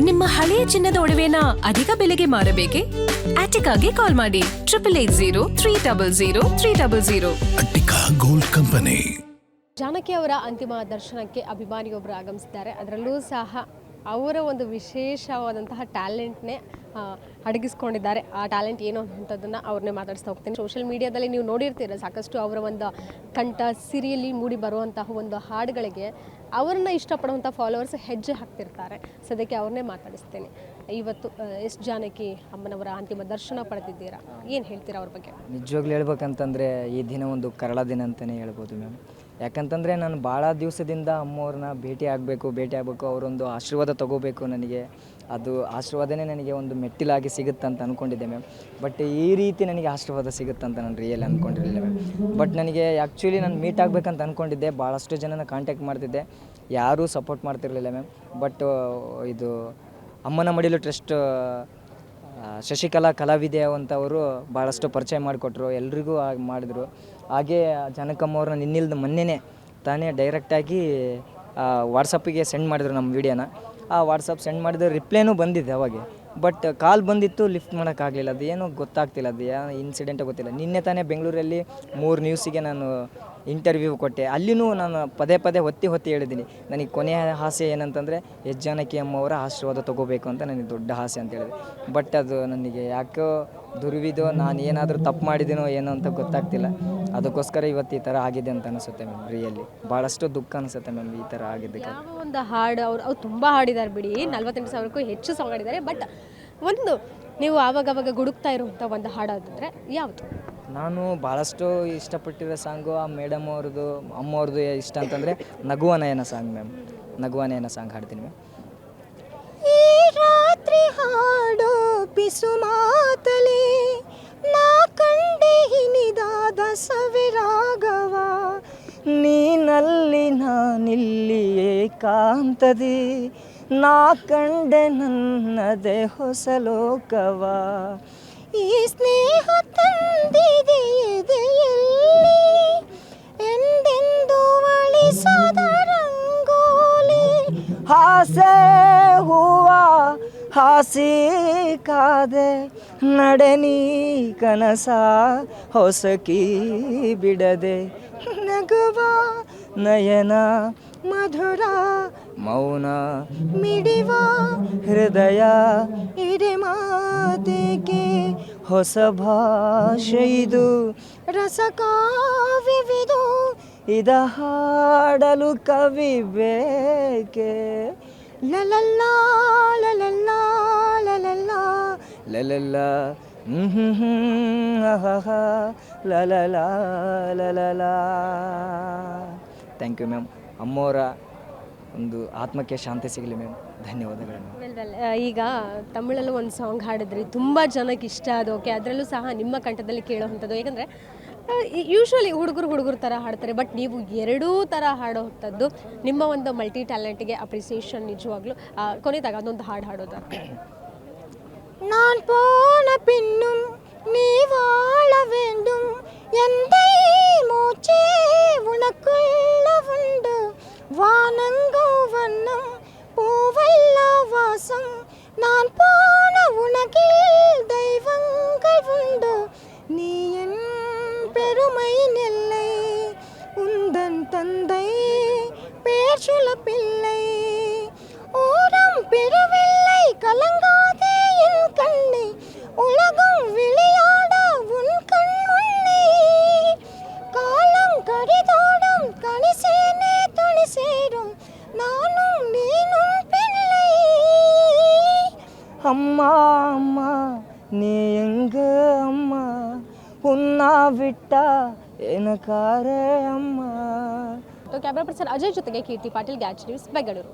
ನಿಮ್ಮ ಹಳೆಯ ಚಿನ್ನದ ಒಡವೆನ ಅಧಿಕ ಬೆಲೆಗೆ ಮಾರಬೇಕೆ? ಆಟಿಕಾಗೆ ಕಾಲ್ ಮಾಡಿ 8880 ಅಟ್ಟಿಕಾ ಗೋಲ್ಡ್ ಕಂಪನಿ. ಜಾನಕಿ ಅವರ ಅಂತಿಮ ದರ್ಶನಕ್ಕೆ ಅಭಿಮಾನಿಯೊಬ್ಬರು ಆಗಮಿಸಿದ್ದಾರೆ. ಅದರಲ್ಲೂ ಸಹ ಅವರ ಒಂದು ವಿಶೇಷವಾದಂತಹ ಟ್ಯಾಲೆಂಟ್ನೇ ಅಡಗಿಸ್ಕೊಂಡಿದ್ದಾರೆ. ಆ ಟ್ಯಾಲೆಂಟ್ ಏನು ಅನ್ನೋಂಥದ್ದನ್ನು ಅವ್ರನ್ನೇ ಮಾತಾಡಿಸ್ತಾ ಹೋಗ್ತೀನಿ. ಸೋಷಿಯಲ್ ಮೀಡಿಯಾದಲ್ಲಿ ನೀವು ನೋಡಿರ್ತೀರ ಸಾಕಷ್ಟು ಅವರ ಒಂದು ಕಂಠ ಸಿರಿಯಲ್ಲಿ ಮೂಡಿ ಬರುವಂತಹ ಒಂದು ಹಾಡುಗಳಿಗೆ ಅವರನ್ನ ಇಷ್ಟಪಡುವಂಥ ಫಾಲೋವರ್ಸ್ ಹೆಜ್ಜೆ ಹಾಕ್ತಿರ್ತಾರೆ. ಸದ್ಯಕ್ಕೆ ಅವ್ರನ್ನೇ ಮಾತಾಡಿಸ್ತೇನೆ. ಇವತ್ತು ಎಸ್ ಜಾನಕಿ ಅಮ್ಮನವರ ಅಂತಿಮ ದರ್ಶನ ಪಡೆದಿದ್ದೀರಾ, ಏನು ಹೇಳ್ತೀರಾ ಅವ್ರ ಬಗ್ಗೆ? ನಿಜವಾಗ್ಲೂ ಹೇಳ್ಬೇಕಂತಂದರೆ ಈ ದಿನ ಒಂದು ಕರಾಳ ದಿನ ಅಂತಲೇ ಹೇಳ್ಬೋದು ಮ್ಯಾಮ್. ಯಾಕಂತಂದರೆ ನಾನು ಭಾಳ ದಿವಸದಿಂದ ಅಮ್ಮವ್ರನ್ನ ಭೇಟಿ ಆಗಬೇಕು, ಅವರೊಂದು ಆಶೀರ್ವಾದ ತೊಗೋಬೇಕು. ನನಗೆ ಅದು ಆಶೀರ್ವಾದನೇ ನನಗೆ ಒಂದು ಮೆಟ್ಟಿಲಾಗಿ ಸಿಗುತ್ತಂತ ಅಂದ್ಕೊಂಡಿದ್ದೆ ಮ್ಯಾಮ್. ಬಟ್ ಈ ರೀತಿ ನನಗೆ ಆಶೀರ್ವಾದ ಸಿಗುತ್ತಂತ ನಾನು ರಿಯಲ್ ಅಂದ್ಕೊಂಡಿರಲಿಲ್ಲ ಮ್ಯಾಮ್. ಬಟ್ ನನಗೆ ಆ್ಯಕ್ಚುಲಿ ನಾನು ಮೀಟ್ ಆಗಬೇಕಂತ ಅಂದ್ಕೊಂಡಿದ್ದೆ. ಭಾಳಷ್ಟು ಜನನ ಕಾಂಟ್ಯಾಕ್ಟ್ ಮಾಡ್ತಿದ್ದೆ, ಯಾರೂ ಸಪೋರ್ಟ್ ಮಾಡ್ತಿರಲಿಲ್ಲ ಮ್ಯಾಮ್. ಬಟ್ ಇದು ಅಮ್ಮನ ಮಡಿಲು ಟ್ರಸ್ಟ್ ಶಶಿಕಲಾ ಕಲಾವಿದೆ ಅಂತವರು ಭಾಳಷ್ಟು ಪರಿಚಯ ಮಾಡಿಕೊಟ್ರು, ಎಲ್ರಿಗೂ ಮಾಡಿದ್ರು. ಹಾಗೇ ಜಾನಕಮ್ಮವ್ರನ್ನ ನಿನ್ನಿಲ್ದ ಮೊನ್ನೆನೇ ತಾನೇ ಡೈರೆಕ್ಟಾಗಿ ವಾಟ್ಸಪ್ಪಿಗೆ ಸೆಂಡ್ ಮಾಡಿದ್ರು ನಮ್ಮ ವೀಡಿಯೋನ. ಆ ವಾಟ್ಸಪ್ ಸೆಂಡ್ ಮಾಡಿದ್ರೆ ರಿಪ್ಲೈನೂ ಬಂದಿದೆ ಅವಾಗೆ. ಬಟ್ ಕಾಲ್ ಬಂದಿತ್ತು, ಲಿಫ್ಟ್ ಮಾಡೋಕ್ಕಾಗಲಿಲ್ಲ. ಅದು ಏನೋ ಗೊತ್ತಾಗ್ತಿಲ್ಲ, ಅದು ಯಾವ ಇನ್ಸಿಡೆಂಟೇ ಗೊತ್ತಿಲ್ಲ. ನಿನ್ನೆ ತಾನೇ ಬೆಂಗಳೂರಲ್ಲಿ 3 ನ್ಯೂಸಿಗೆ ನಾನು ಇಂಟರ್ವ್ಯೂ ಕೊಟ್ಟೆ. ಅಲ್ಲಿಯೂ ನಾನು ಪದೇ ಒತ್ತಿ ಹೇಳಿದ್ದೀನಿ, ನನಗೆ ಕೊನೆಯ ಆಸೆ ಏನಂತಂದರೆ ಎಸ್ ಜಾನಕಿ ಅಮ್ಮವರ ಆಶೀರ್ವಾದ ತೊಗೋಬೇಕು ಅಂತ ನನಗೆ ದೊಡ್ಡ ಆಸೆ ಅಂತ ಹೇಳಿದೆ. ಬಟ್ ಅದು ನನಗೆ ಯಾಕೋ ದುರ್ವಿದೋ, ನಾನು ಏನಾದರೂ ತಪ್ಪು ಮಾಡಿದ್ದೀನೋ ಏನೋ ಅಂತ ಗೊತ್ತಾಗ್ತಿಲ್ಲ. ಅದಕ್ಕೋಸ್ಕರ ಇವತ್ತು ಈ ಥರ ಆಗಿದೆ ಅಂತ ಅನಿಸುತ್ತೆ ಮ್ಯಾಮ್. ರಿಯಲಿ ಭಾಳಷ್ಟು ದುಃಖ ಅನಿಸುತ್ತೆ ಮ್ಯಾಮ್ ಈ ಥರ ಆಗಿದ್ದಕ್ಕೆ. ಯಾವ ಒಂದು ಹಾಡು ಅವ್ರು ತುಂಬ ಹಾಡಿದ್ದಾರೆ ಬಿಡಿ, 48,000ಕ್ಕೂ ಹೆಚ್ಚು ಸಾಂಗ್ ಹಾಡಿದ್ದಾರೆ. ಬಟ್ ಒಂದು ನೀವು ಆವಾಗವಾಗ ಗುಡುಕ್ತಾ ಇರುವಂಥ ಒಂದು ಹಾಡಾದರೆ ಯಾವುದು? ನಾನು ಭಾಳಷ್ಟು ಇಷ್ಟಪಟ್ಟಿರೋ ಸಾಂಗು ಆ ಮೇಡಮ್ ಅವ್ರದ್ದು, ಅಮ್ಮವ್ರದ್ದು ಇಷ್ಟ ಅಂತಂದರೆ ನಗುವ ನಯನ ಸಾಂಗ್ ಮ್ಯಾಮ್. ನಗುವ ನಯನ ಸಾಂಗ್ ಹಾಡ್ತೀನಿ ಮ್ಯಾಮ್. ಈ ರಾತ್ರಿ ಹಾಡೋ ಪಿಸು ಮಾತಲಿ ನಾ ಕಂಡೆ ಹಿನಿದಾದ ಸವಿರಾಗವ, ನೀನಲ್ಲಿ ನಾನಿಲ್ಲಿ ಏಕಾಂತದಿ ನಾ ಕಂಡೆ ನನ್ನದೇ ಹೊಸ ಲೋಕವ. ಈ ಸ್ನೇಹ ತಂದಿದೆ ಎದೆಯಲ್ಲಿ ಎಂದೆಂದು ಅಳಿಸದ ರಂಗೋಲಿ. ಹಾಸೆ ಹೂವ ಹಾಸಿ ಕಾದೆ ನಡೆನಿ ಕನಸ ಹೊಸಕಿ ಬಿಡದೆ. ನಗುವ ನಯನ ಮಧುರ ಮೌನ ಮಿಡಿವ ಹೃದಯ ಇಡೆ ಮಾತೆಗೆ ಹೊಸ ಭಾಷೆ ಇದು ರಸಕಾವ್ಯವಿದು ಇದ ಹಾಡಲು ಕವಿ ಬೇಕೆ. ಲಲಲ್ಲ ಲಲಲ್ಲ ಲಲಲ್ಲ ಲಲಲ್ಲ ಲಲಲ ಲಲಲ. Thank you ma'am. ಅಮ್ಮವರ ಒಂದು ಆತ್ಮಕ್ಕೆ ಶಾಂತಿ ಸಿಗಲಿ ಮ್ಯಾಮ್. ಧನ್ಯವಾದಗಳು. ಈಗ ತಮಿಳಲ್ಲೂ ಒಂದು ಸಾಂಗ್ ಹಾಡಿದ್ರಿ, ತುಂಬ ಜನಕ್ಕೆ ಇಷ್ಟ ಅದು. ಓಕೆ, ಅದರಲ್ಲೂ ಸಹ ನಿಮ್ಮ ಕಂಠದಲ್ಲಿ ಕೇಳೋವಂಥದ್ದು. ಯಾಕಂದರೆ ಯೂಶ್ವಲಿ ಹುಡುಗರು ಥರ ಹಾಡ್ತಾರೆ, ಬಟ್ ನೀವು ಎರಡೂ ಥರ ಹಾಡೋವಂಥದ್ದು. ನಿಮ್ಮ ಒಂದು ಮಲ್ಟಿ ಟ್ಯಾಲೆಂಟಿಗೆ ಅಪ್ರಿಸಿಯೇಷನ್ ನಿಜವಾಗ್ಲೂ. ಕೊನೆದಾಗ ಅದೊಂದು ಹಾಡು ಹಾಡೋದು. நான் போன பின்னும் நீ வாழ வேண்டும், எந்தை மூச்சே உனக்குள்ள உண்டு, வானங்கோ வண்ணம் பூவல்ல வாசம், நான் போன உனக்கில் தெய்வங்கள் உண்டு, நீ என் பெருமை நெல்லை உந்தன் தந்தை பேர் சொல்ல பிள்ளை, ஊரம் பெறவில்லை கலங்காதே என் கண்ணே, உலகம் விளையாட உன் கண் முன்னே, காலம் கடிதோடும் கணிசேனே துணி சேரும் நானும் நீனும் பிள்ளை. அம்மா அம்மா நீ எங்க அம்மா, உன்னா விட்டா எனக்கார ಅಮ್ಮ. ಕ್ಯಾಮರಾ ಪರ್ಸನ್ ಅಜಯ್ ಜೊತೆಗೆ ಕೀರ್ತಿ ಪಾಟೀಲ್, ಗ್ಯಾಚ್ ನ್ಯೂಸ್, ಬೆಂಗಳೂರು.